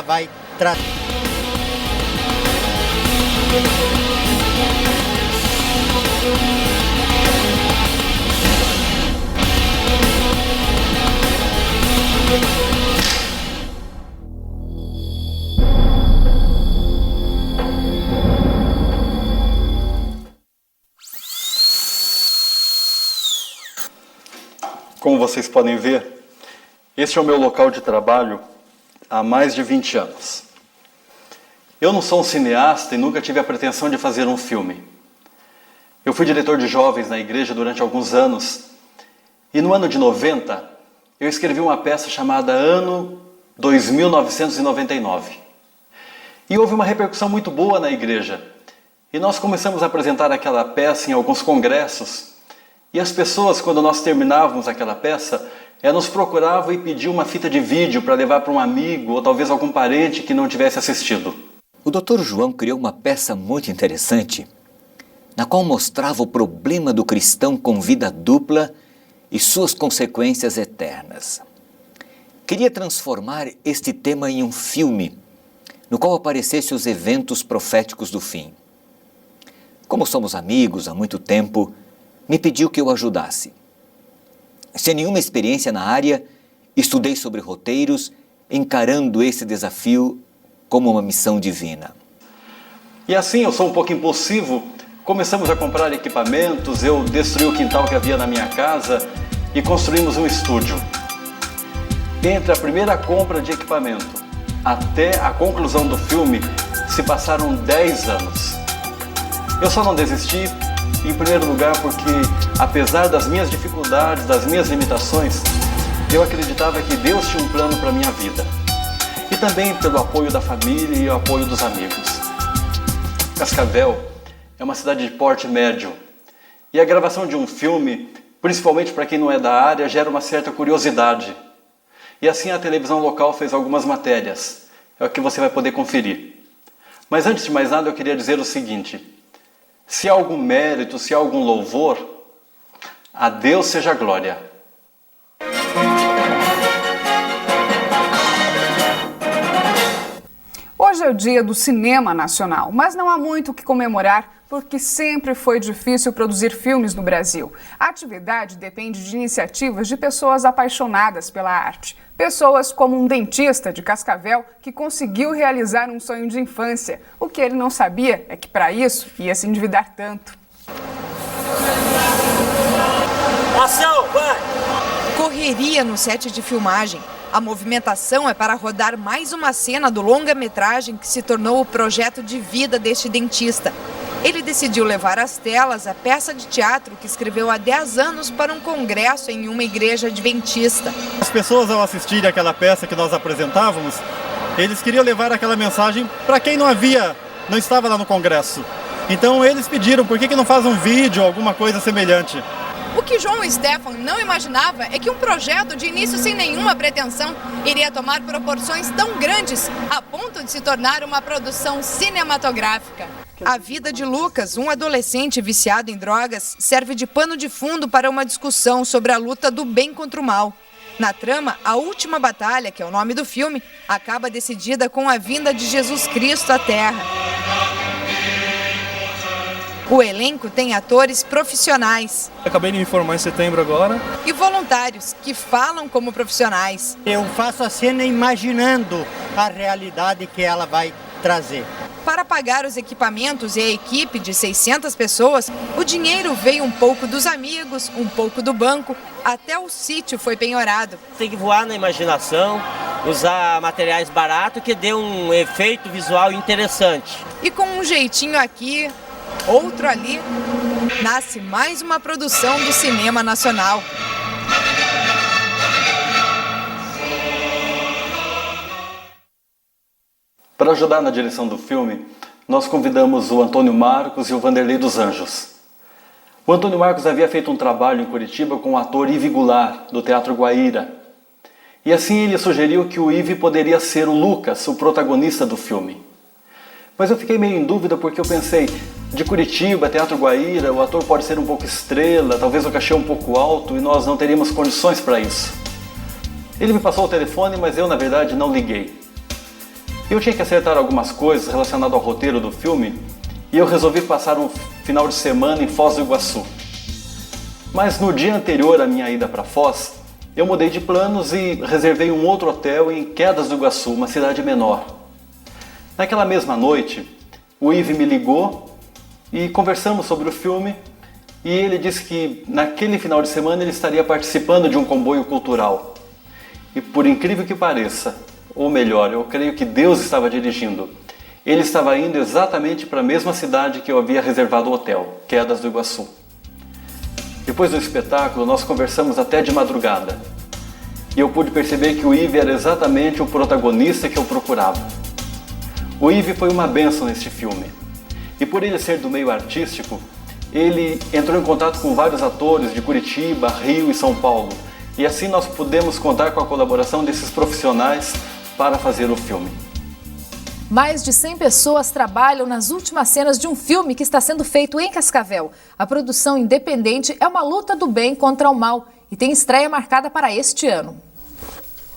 vai trazer. Como vocês podem ver, este é o meu local de trabalho há mais de 20 anos. Eu não sou um cineasta e nunca tive a pretensão de fazer um filme. Eu fui diretor de jovens na igreja durante alguns anos e no ano de 90 eu escrevi uma peça chamada Ano 2999. E houve uma repercussão muito boa na igreja e nós começamos a apresentar aquela peça em alguns congressos. E as pessoas, quando nós terminávamos aquela peça, nos procuravam e pediam uma fita de vídeo para levar para um amigo ou talvez algum parente que não tivesse assistido. O Dr. João criou uma peça muito interessante, na qual mostrava o problema do cristão com vida dupla e suas consequências eternas. Queria transformar este tema em um filme, no qual aparecessem os eventos proféticos do fim. Como somos amigos há muito tempo, me pediu que eu ajudasse. Sem nenhuma experiência na área, estudei sobre roteiros, encarando esse desafio como uma missão divina. E assim, eu sou um pouco impulsivo, começamos a comprar equipamentos, eu destruí o quintal que havia na minha casa e construímos um estúdio. Entre a primeira compra de equipamento até a conclusão do filme, se passaram 10 anos. Eu só não desisti, em primeiro lugar, porque, apesar das minhas dificuldades, das minhas limitações, eu acreditava que Deus tinha um plano para a minha vida. E também pelo apoio da família e o apoio dos amigos. Cascavel é uma cidade de porte médio. E a gravação de um filme, principalmente para quem não é da área, gera uma certa curiosidade. E assim a televisão local fez algumas matérias. É o que você vai poder conferir. Mas antes de mais nada, eu queria dizer o seguinte: se há algum mérito, se há algum louvor, a Deus seja a glória. Hoje é o dia do cinema nacional, mas não há muito o que comemorar, porque sempre foi difícil produzir filmes no Brasil. A atividade depende de iniciativas de pessoas apaixonadas pela arte. Pessoas como um dentista de Cascavel que conseguiu realizar um sonho de infância. O que ele não sabia é que para isso ia se endividar tanto. Ação, vai! Correria no set de filmagem. A movimentação é para rodar mais uma cena do longa-metragem que se tornou o projeto de vida deste dentista. Ele decidiu levar às telas a peça de teatro que escreveu há 10 anos para um congresso em uma igreja adventista. As pessoas, ao assistirem aquela peça que nós apresentávamos, eles queriam levar aquela mensagem para quem não estava lá no congresso. Então eles pediram, por que não faz um vídeo ou alguma coisa semelhante? O que João Stefan não imaginava é que um projeto de início sem nenhuma pretensão iria tomar proporções tão grandes a ponto de se tornar uma produção cinematográfica. A vida de Lucas, um adolescente viciado em drogas, serve de pano de fundo para uma discussão sobre a luta do bem contra o mal. Na trama, a última batalha, que é o nome do filme, acaba decidida com a vinda de Jesus Cristo à Terra. O elenco tem atores profissionais. Acabei de me formar em setembro agora. E voluntários, que falam como profissionais. Eu faço a cena imaginando a realidade que ela vai trazer. Para pagar os equipamentos e a equipe de 600 pessoas, o dinheiro veio um pouco dos amigos, um pouco do banco, até o sítio foi penhorado. Tem que voar na imaginação, usar materiais baratos que dê um efeito visual interessante. E com um jeitinho aqui, outro ali, nasce mais uma produção do cinema nacional. Para ajudar na direção do filme, nós convidamos o Antônio Marcos e o Vanderlei dos Anjos. O Antônio Marcos havia feito um trabalho em Curitiba com o ator Ive Goulart, do Teatro Guaíra. E assim ele sugeriu que o Ive poderia ser o Lucas, o protagonista do filme. Mas eu fiquei meio em dúvida porque eu pensei, de Curitiba, Teatro Guaíra, o ator pode ser um pouco estrela, talvez o cachê um pouco alto e nós não teríamos condições para isso. Ele me passou o telefone, mas eu na verdade não liguei. Eu tinha que acertar algumas coisas relacionadas ao roteiro do filme e eu resolvi passar um final de semana em Foz do Iguaçu. Mas no dia anterior à minha ida para Foz, eu mudei de planos e reservei um outro hotel em Quedas do Iguaçu, uma cidade menor. Naquela mesma noite, o Yves me ligou e conversamos sobre o filme e ele disse que naquele final de semana ele estaria participando de um comboio cultural. E por incrível que pareça, ou melhor, eu creio que Deus estava dirigindo, ele estava indo exatamente para a mesma cidade que eu havia reservado o hotel, Quedas do Iguaçu. Depois do espetáculo, nós conversamos até de madrugada. E eu pude perceber que o Yves era exatamente o protagonista que eu procurava. O Yves foi uma bênção neste filme. E por ele ser do meio artístico, ele entrou em contato com vários atores de Curitiba, Rio e São Paulo. E assim nós pudemos contar com a colaboração desses profissionais para fazer o filme. Mais de 100 pessoas trabalham nas últimas cenas de um filme que está sendo feito em Cascavel. A produção independente é uma luta do bem contra o mal e tem estreia marcada para este ano.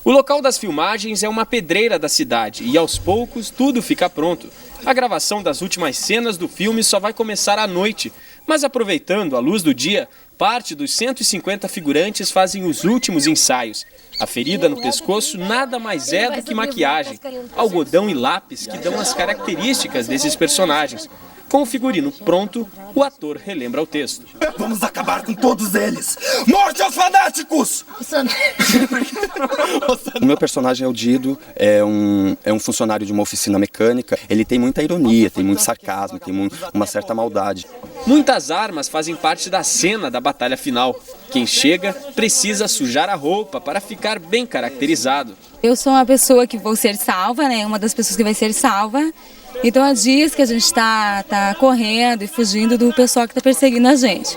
O local das filmagens é uma pedreira da cidade e aos poucos tudo fica pronto. A gravação das últimas cenas do filme só vai começar à noite, mas aproveitando a luz do dia, parte dos 150 figurantes fazem os últimos ensaios. A ferida no pescoço nada mais é do que maquiagem, algodão e lápis que dão as características desses personagens. Com o figurino pronto, o ator relembra o texto. Vamos acabar com todos eles! Morte aos fanáticos! O meu personagem é o Dido, é um funcionário de uma oficina mecânica. Ele tem muita ironia, tem muito sarcasmo, tem uma certa maldade. Muitas armas fazem parte da cena da batalha final. Quem chega precisa sujar a roupa para ficar bem caracterizado. Eu sou uma pessoa que vou ser salva, né? Uma das pessoas que vai ser salva. Então há dias que a gente está correndo e fugindo do pessoal que está perseguindo a gente.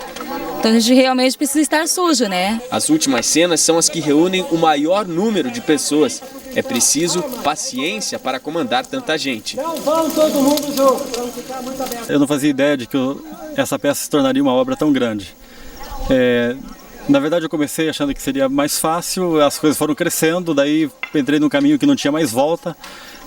Então a gente realmente precisa estar sujo, né? As últimas cenas são as que reúnem o maior número de pessoas. É preciso paciência para comandar tanta gente. Não vão todo mundo junto. Eu não fazia ideia de que essa peça se tornaria uma obra tão grande. Na verdade eu comecei achando que seria mais fácil, as coisas foram crescendo, daí entrei num caminho que não tinha mais volta,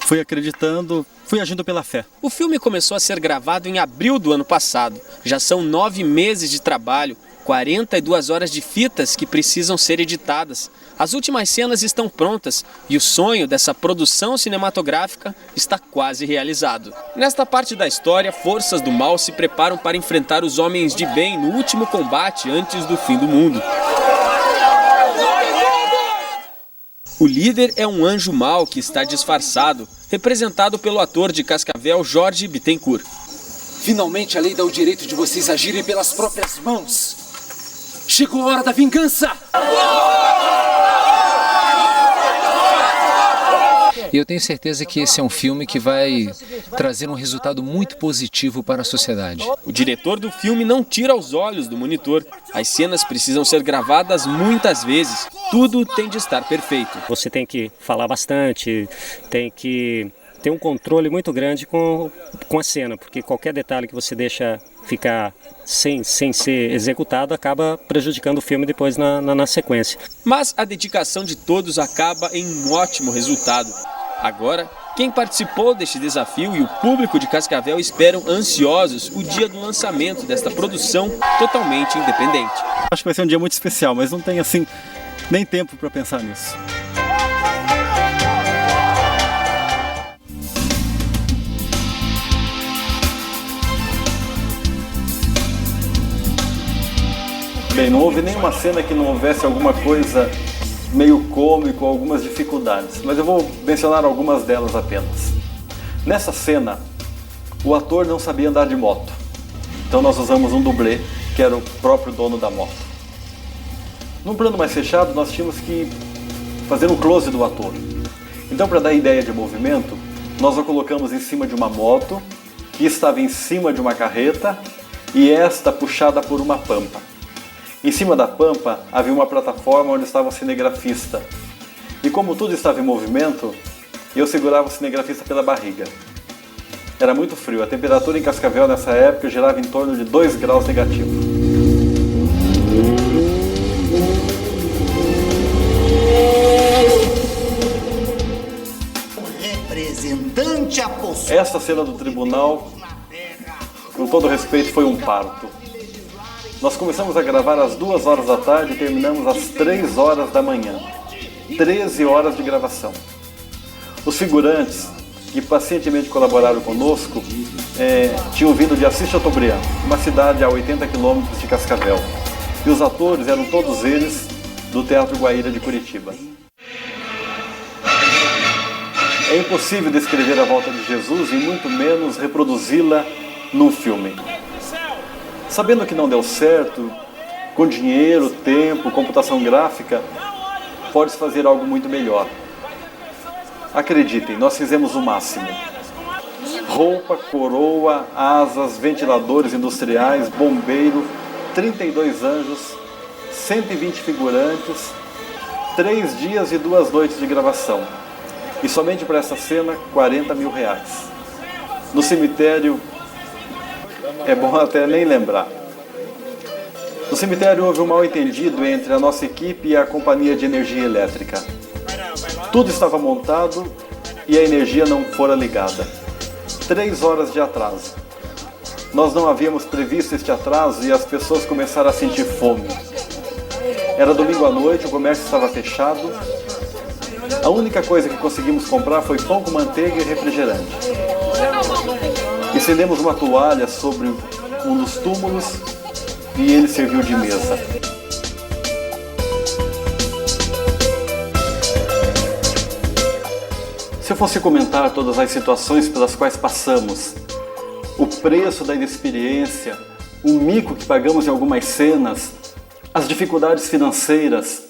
fui acreditando, fui agindo pela fé. O filme começou a ser gravado em abril do ano passado. Já são 9 meses de trabalho, 42 horas de fitas que precisam ser editadas. As últimas cenas estão prontas e o sonho dessa produção cinematográfica está quase realizado. Nesta parte da história, forças do mal se preparam para enfrentar os homens de bem no último combate antes do fim do mundo. O líder é um anjo mau que está disfarçado, representado pelo ator de Cascavel, Jorge Bittencourt. Finalmente a lei dá o direito de vocês agirem pelas próprias mãos. Chegou a hora da vingança! E eu tenho certeza que esse é um filme que vai trazer um resultado muito positivo para a sociedade. O diretor do filme não tira os olhos do monitor. As cenas precisam ser gravadas muitas vezes. Tudo tem de estar perfeito. Você tem que falar bastante, tem que ter um controle muito grande com a cena, porque qualquer detalhe que você deixa ficar sem ser executado acaba prejudicando o filme depois na sequência. Mas a dedicação de todos acaba em um ótimo resultado. Agora, quem participou deste desafio e o público de Cascavel esperam ansiosos o dia do lançamento desta produção totalmente independente. Acho que vai ser um dia muito especial, mas não tem assim nem tempo para pensar nisso. Bem, não houve nenhuma cena que não houvesse alguma coisa meio cômico, algumas dificuldades, mas eu vou mencionar algumas delas apenas. Nessa cena, o ator não sabia andar de moto, então nós usamos um dublê, que era o próprio dono da moto. Num plano mais fechado, nós tínhamos que fazer um close do ator. Então, para dar ideia de movimento, nós o colocamos em cima de uma moto, que estava em cima de uma carreta, e esta puxada por uma pampa. Em cima da pampa havia uma plataforma onde estava um cinegrafista. E como tudo estava em movimento, eu segurava o cinegrafista pela barriga. Era muito frio, a temperatura em Cascavel nessa época girava em torno de 2 graus negativos. Representante instante a postura. Essa cena do tribunal, com todo respeito, foi um parto. Nós começamos a gravar às 2 horas da tarde e terminamos às 3 horas da manhã. 13 horas de gravação. Os figurantes que pacientemente colaboraram conosco tinham vindo de Assis Chateaubriand, uma cidade a 80 quilômetros de Cascavel. E os atores eram todos eles do Teatro Guaíra de Curitiba. É impossível descrever a volta de Jesus e muito menos reproduzi-la num filme. Sabendo que não deu certo, com dinheiro, tempo, computação gráfica, pode-se fazer algo muito melhor. Acreditem, nós fizemos o máximo. Roupa, coroa, asas, ventiladores industriais, bombeiro, 32 anjos, 120 figurantes, 3 dias e 2 noites de gravação. E somente para essa cena, 40 mil reais. No cemitério, é bom até nem lembrar. No cemitério houve um mal-entendido entre a nossa equipe e a companhia de energia elétrica. Tudo estava montado e a energia não fora ligada. 3 horas de atraso. Nós não havíamos previsto este atraso e as pessoas começaram a sentir fome. Era domingo à noite, o comércio estava fechado. A única coisa que conseguimos comprar foi pão com manteiga e refrigerante. Estendemos uma toalha sobre um dos túmulos e ele serviu de mesa. Se eu fosse comentar todas as situações pelas quais passamos, o preço da inexperiência, o mico que pagamos em algumas cenas, as dificuldades financeiras,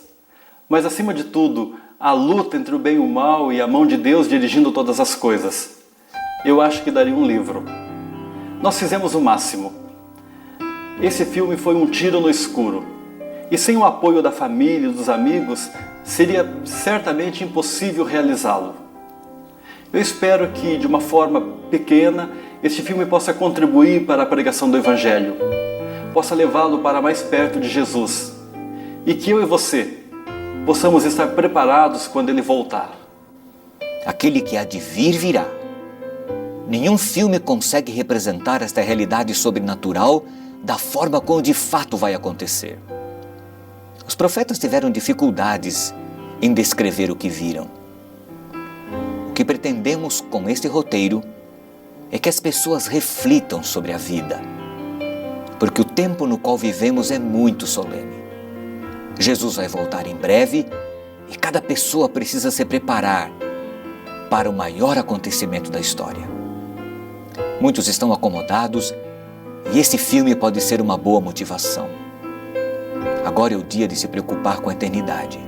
mas acima de tudo, a luta entre o bem e o mal e a mão de Deus dirigindo todas as coisas, eu acho que daria um livro. Nós fizemos o máximo. Esse filme foi um tiro no escuro. E sem o apoio da família e dos amigos, seria certamente impossível realizá-lo. Eu espero que, de uma forma pequena, este filme possa contribuir para a pregação do Evangelho, possa levá-lo para mais perto de Jesus, e que eu e você possamos estar preparados quando Ele voltar. Aquele que há de vir, virá. Nenhum filme consegue representar esta realidade sobrenatural da forma como de fato vai acontecer. Os profetas tiveram dificuldades em descrever o que viram. O que pretendemos com este roteiro é que as pessoas reflitam sobre a vida, porque o tempo no qual vivemos é muito solene. Jesus vai voltar em breve e cada pessoa precisa se preparar para o maior acontecimento da história. Muitos estão acomodados e esse filme pode ser uma boa motivação. Agora é o dia de se preocupar com a eternidade.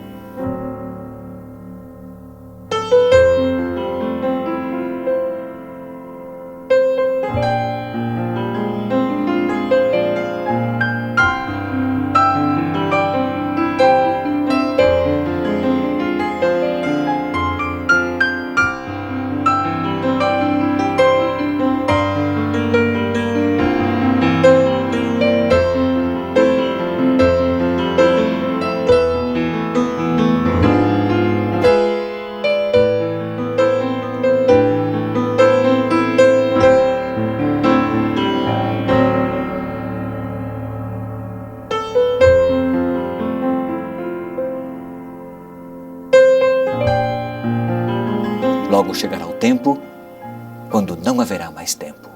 Logo chegará o tempo quando não haverá mais tempo.